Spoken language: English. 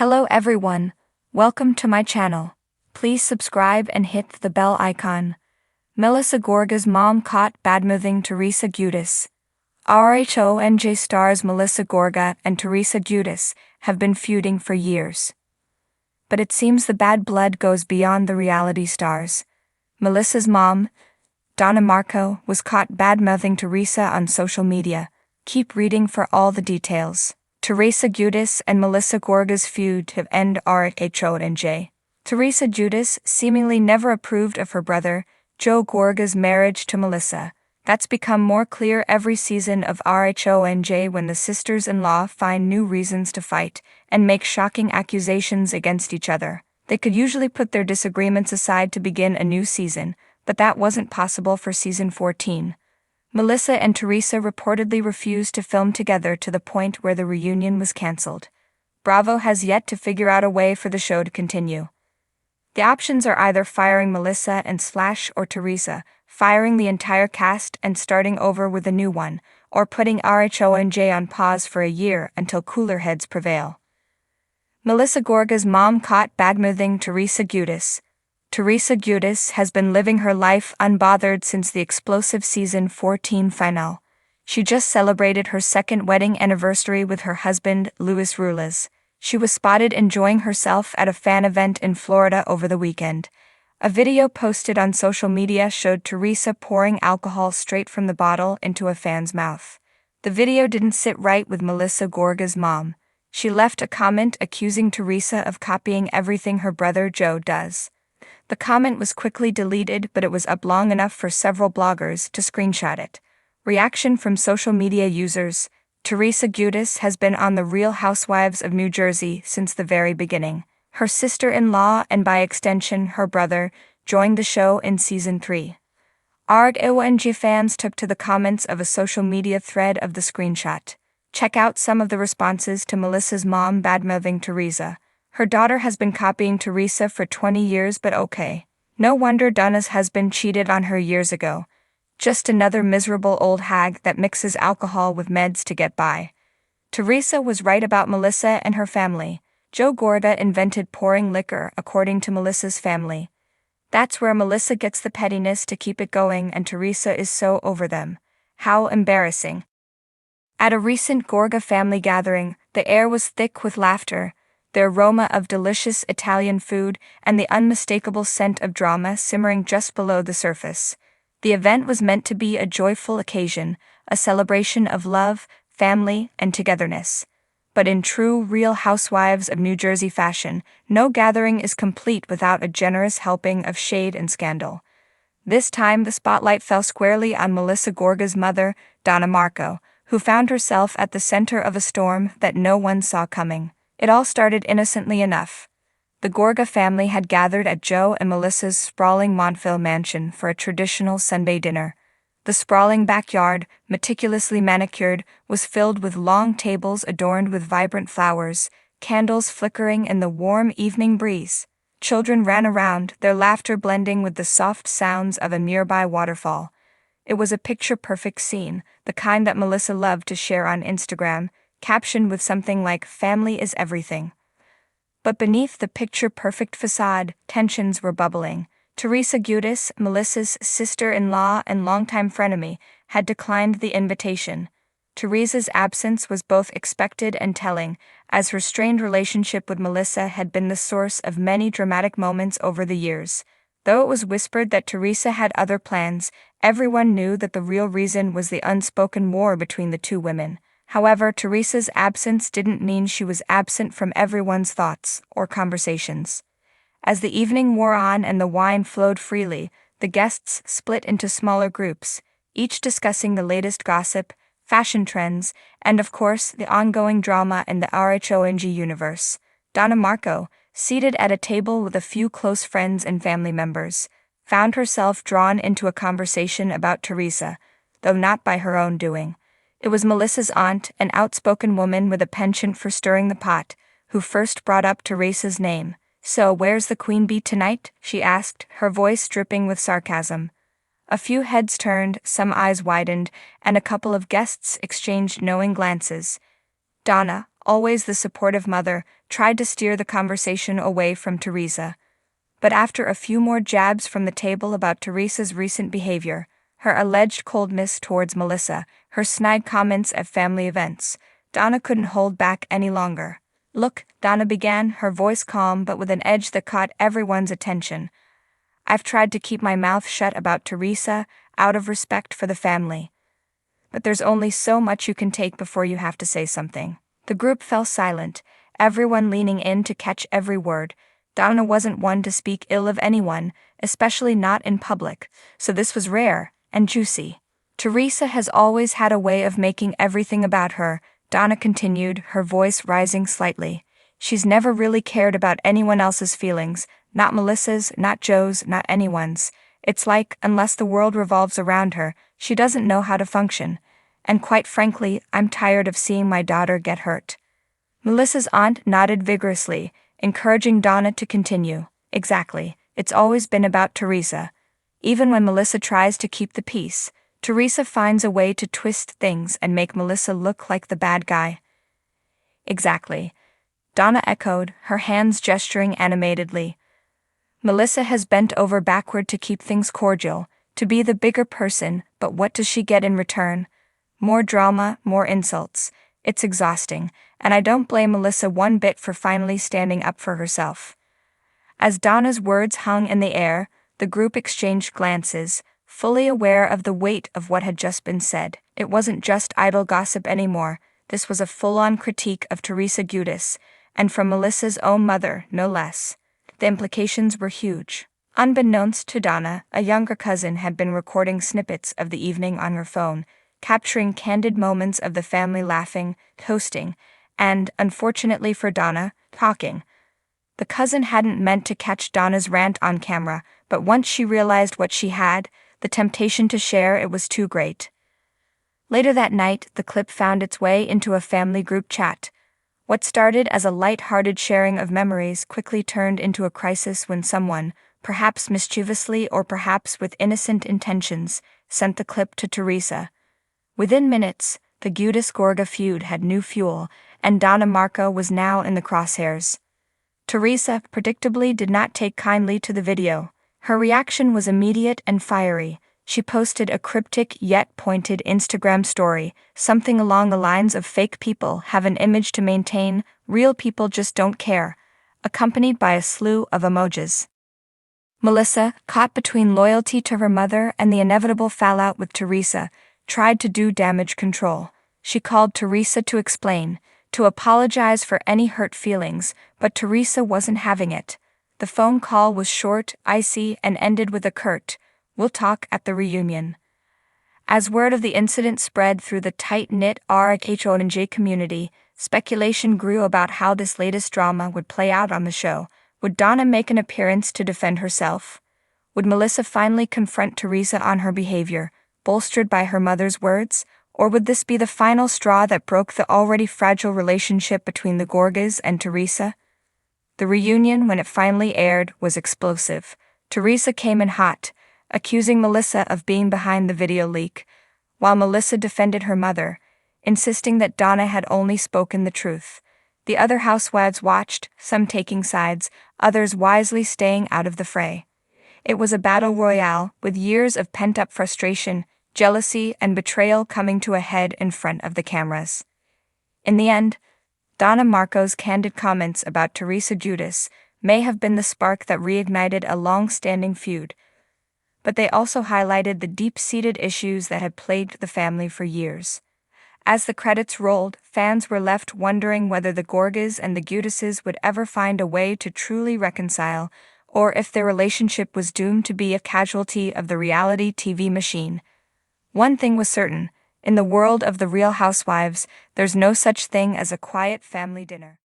Hello everyone, welcome to my channel. Please subscribe and hit the bell icon. Melissa Gorga's mom caught badmouthing Teresa Giudice. HOUSEWIVES stars Melissa Gorga and Teresa Giudice have been feuding for years. But it seems the bad blood goes beyond the reality stars. Melissa's mom, Donna Marco, was caught badmouthing Teresa on social media. Keep reading for all the details. Teresa Giudice and Melissa Gorga's feud have ended HOUSEWIVES. Teresa Giudice seemingly never approved of her brother, Joe Gorga's marriage to Melissa. That's become more clear every season of HOUSEWIVES when the sisters-in-law find new reasons to fight and make shocking accusations against each other. They could usually put their disagreements aside to begin a new season, but that wasn't possible for season 14. Melissa and Teresa reportedly refused to film together to the point where the reunion was cancelled. Bravo has yet to figure out a way for the show to continue. The options are either firing Melissa and Slash or Teresa, firing the entire cast and starting over with a new one, or putting HOUSEWIVES on pause for a year until cooler heads prevail. Melissa Gorga's mom caught badmouthing Teresa Giudice. Teresa Giudice has been living her life unbothered since the explosive season 14 finale. She just celebrated her second wedding anniversary with her husband, Luis Ruiz. She was spotted enjoying herself at a fan event in Florida over the weekend. A video posted on social media showed Teresa pouring alcohol straight from the bottle into a fan's mouth. The video didn't sit right with Melissa Gorga's mom. She left a comment accusing Teresa of copying everything her brother Joe does. The comment was quickly deleted, but it was up long enough for several bloggers to screenshot it. Reaction from social media users: Teresa Giudice has been on The Real Housewives of New Jersey since the very beginning. Her sister-in-law, and by extension her brother, joined the show in season 3. HOUSEWIVES fans took to the comments of a social media thread of the screenshot. Check out some of the responses to Melissa's mom badmouthing Teresa. Her daughter has been copying Teresa for 20 years, but okay. No wonder Donna's husband cheated on her years ago. Just another miserable old hag that mixes alcohol with meds to get by. Teresa was right about Melissa and her family. Joe Gorga invented pouring liquor, according to Melissa's family. That's where Melissa gets the pettiness to keep it going, and Teresa is so over them. How embarrassing. At a recent Gorga family gathering, the air was thick with laughter, the aroma of delicious Italian food and the unmistakable scent of drama simmering just below the surface. The event was meant to be a joyful occasion, a celebration of love, family, and togetherness. But in true Real Housewives of New Jersey fashion, no gathering is complete without a generous helping of shade and scandal. This time the spotlight fell squarely on Melissa Gorga's mother, Donna Marco, who found herself at the center of a storm that no one saw coming. It all started innocently enough. The Gorga family had gathered at Joe and Melissa's sprawling Montville mansion for a traditional Sunday dinner. The sprawling backyard, meticulously manicured, was filled with long tables adorned with vibrant flowers, candles flickering in the warm evening breeze. Children ran around, their laughter blending with the soft sounds of a nearby waterfall. It was a picture-perfect scene, the kind that Melissa loved to share on Instagram, captioned with something like "Family is everything." But beneath the picture-perfect facade, tensions were bubbling. Teresa Giudice, Melissa's sister-in-law and longtime frenemy, had declined the invitation. Teresa's absence was both expected and telling, as her strained relationship with Melissa had been the source of many dramatic moments over the years. Though it was whispered that Teresa had other plans, everyone knew that the real reason was the unspoken war between the two women. However, Teresa's absence didn't mean she was absent from everyone's thoughts or conversations. As the evening wore on and the wine flowed freely, the guests split into smaller groups, each discussing the latest gossip, fashion trends, and of course the ongoing drama in the HOUSEWIVES universe. Donna Marco, seated at a table with a few close friends and family members, found herself drawn into a conversation about Teresa, though not by her own doing. It was Melissa's aunt, an outspoken woman with a penchant for stirring the pot, who first brought up Teresa's name. "So where's the queen bee tonight?" she asked, her voice dripping with sarcasm. A few heads turned, some eyes widened, and a couple of guests exchanged knowing glances. Donna, always the supportive mother, tried to steer the conversation away from Teresa. But after a few more jabs from the table about Teresa's recent behavior, her alleged coldness towards Melissa, her snide comments at family events, Donna couldn't hold back any longer. "Look," Donna began, her voice calm but with an edge that caught everyone's attention. "I've tried to keep my mouth shut about Teresa, out of respect for the family. But there's only so much you can take before you have to say something." The group fell silent, everyone leaning in to catch every word. Donna wasn't one to speak ill of anyone, especially not in public, so this was rare and juicy. "Teresa has always had a way of making everything about her," Donna continued, her voice rising slightly. "She's never really cared about anyone else's feelings, not Melissa's, not Joe's, not anyone's. It's like, unless the world revolves around her, she doesn't know how to function. And quite frankly, I'm tired of seeing my daughter get hurt." Melissa's aunt nodded vigorously, encouraging Donna to continue. "Exactly, it's always been about Teresa. Even when Melissa tries to keep the peace, Teresa finds a way to twist things and make Melissa look like the bad guy." "Exactly," Donna echoed, her hands gesturing animatedly. "Melissa has bent over backward to keep things cordial, to be the bigger person, but what does she get in return? More drama, more insults. It's exhausting, and I don't blame Melissa one bit for finally standing up for herself." As Donna's words hung in the air, the group exchanged glances, fully aware of the weight of what had just been said. It wasn't just idle gossip anymore, this was a full-on critique of Teresa Giudice, and from Melissa's own mother, no less. The implications were huge. Unbeknownst to Donna, a younger cousin had been recording snippets of the evening on her phone, capturing candid moments of the family laughing, toasting, and, unfortunately for Donna, talking. The cousin hadn't meant to catch Donna's rant on camera, but once she realized what she had, the temptation to share it was too great. Later that night, the clip found its way into a family group chat. What started as a light-hearted sharing of memories quickly turned into a crisis when someone, perhaps mischievously or perhaps with innocent intentions, sent the clip to Teresa. Within minutes, the Giudice-Gorga feud had new fuel, and Donna Marco was now in the crosshairs. Teresa, predictably, did not take kindly to the video. Her reaction was immediate and fiery. She posted a cryptic yet pointed Instagram story, something along the lines of "fake people have an image to maintain, real people just don't care," accompanied by a slew of emojis. Melissa, caught between loyalty to her mother and the inevitable fallout with Teresa, tried to do damage control. She called Teresa to explain, to apologize for any hurt feelings, but Teresa wasn't having it. The phone call was short, icy, and ended with a curt, "We'll talk at the reunion." As word of the incident spread through the tight-knit HOUSEWIVES community, speculation grew about how this latest drama would play out on the show. Would Donna make an appearance to defend herself? Would Melissa finally confront Teresa on her behavior, bolstered by her mother's words? Or would this be the final straw that broke the already fragile relationship between the Gorgas and Teresa? The reunion, when it finally aired, was explosive. Teresa came in hot, accusing Melissa of being behind the video leak, while Melissa defended her mother, insisting that Donna had only spoken the truth. The other housewives watched, some taking sides, others wisely staying out of the fray. It was a battle royale, with years of pent-up frustration, jealousy, and betrayal coming to a head in front of the cameras. In the end, Donna Marco's candid comments about Teresa Giudice may have been the spark that reignited a long-standing feud, but they also highlighted the deep-seated issues that had plagued the family for years. As the credits rolled, fans were left wondering whether the Gorgas and the Giudices would ever find a way to truly reconcile, or if their relationship was doomed to be a casualty of the reality TV machine. One thing was certain: in the world of the Real Housewives, there's no such thing as a quiet family dinner.